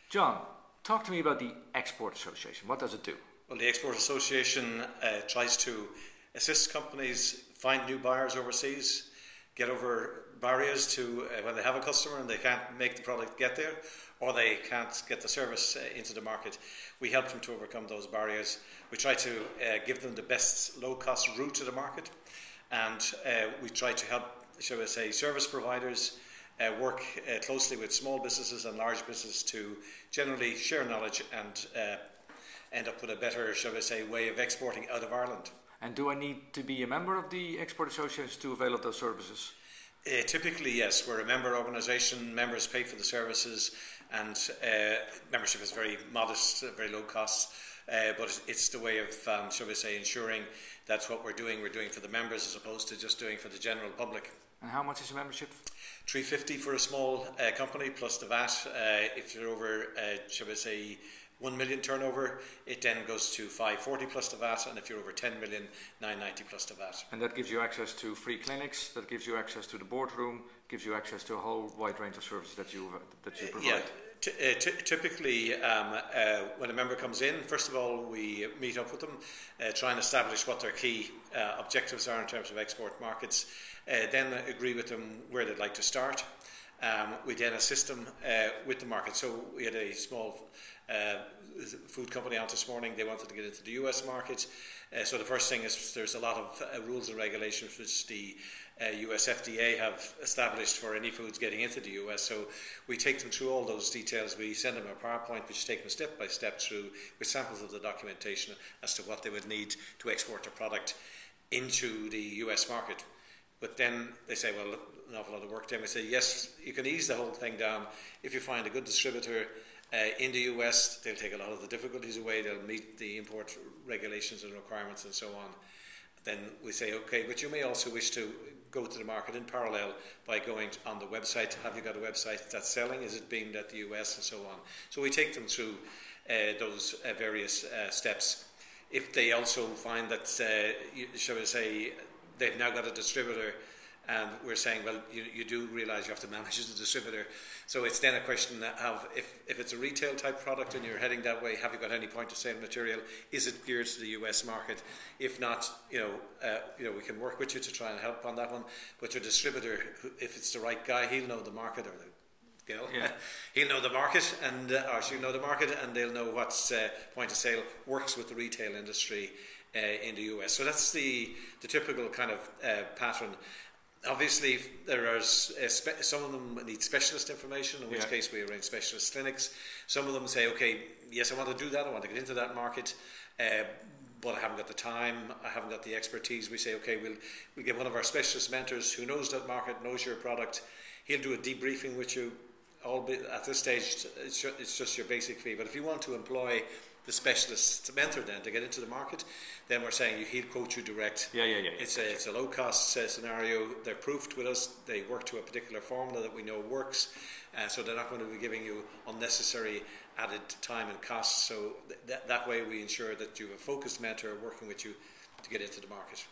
John, talk to me about the Export Association. What does it do? Well, the Export Association tries to assist companies find new buyers overseas, get over barriers to when they have a customer and they can't make the product get there, or they can't get the service into the market. We help them to overcome those barriers. We try to give them the best low-cost route to the market, and we try to help, shall we say, service providers work closely with small businesses and large businesses to generally share knowledge and end up with a better, shall we say, way of exporting out of Ireland. And do I need to be a member of the Export Association to avail of those services? Typically, yes. We're a member organisation. Members pay for the services, and membership is very modest, very low cost. But it's the way of, shall we say, ensuring that what we're doing for the members as opposed to just doing for the general public. And how much is a membership? $350 for a small company plus the VAT. If you're over, shall we say, 1 million turnover, it then goes to $540 plus the VAT, and if you're over 10 million, $990 plus the VAT. And that gives you access to free clinics, that gives you access to the boardroom, gives you access to a whole wide range of services that you provide. Yeah, typically when a member comes in, first of all we meet up with them, try and establish what their key objectives are in terms of export markets, then agree with them where they'd like to start. We then assist them with the market. So we had a small food company out this morning. They wanted to get into the US market. So the first thing is there's a lot of rules and regulations which the US FDA have established for any foods getting into the US. So we take them through all those details. We send them a PowerPoint which take them step by step through with samples of the documentation as to what they would need to export their product into the US market. But then they say, well, an awful lot of work. Then we say, yes, you can ease the whole thing down if you find a good distributor in the US. They'll take a lot of the difficulties away. They'll meet the import regulations and requirements and so on. Then we say, okay, but you may also wish to go to the market in parallel by going on the website. Have you got a website that's selling? Is it beamed at the US and so on? So we take them through those various steps. If they also find that, shall we say, they've now got a distributor, and we're saying, well, you do realise you have to manage the distributor. So it's then a question of if it's a retail type product and you're heading that way, have you got any point of sale material? Is it geared to the US market? If not, we can work with you to try and help on that one. But your distributor, if it's the right guy, he'll know the market, or the girl, he'll know the market, and or she'll know the market, and they'll know what point of sale works with the retail industry in the US. So that's the typical kind of pattern. Obviously, there are some of them need specialist information, in which case we arrange specialist clinics. Some of them say, okay, yes, I want to do that, I want to get into that market, but I haven't got the time, I haven't got the expertise. We say, okay, we'll get one of our specialist mentors who knows that market, knows your product. He'll do a debriefing with you. At this stage, it's just your basic fee. But if you want to employ the specialist mentor then to get into the market, then we're saying he'll quote you direct. It's a low cost scenario. They're proofed with us. They work to a particular formula that we know works, so they're not going to be giving you unnecessary added time and costs. So that way we ensure that you have a focused mentor working with you to get into the market.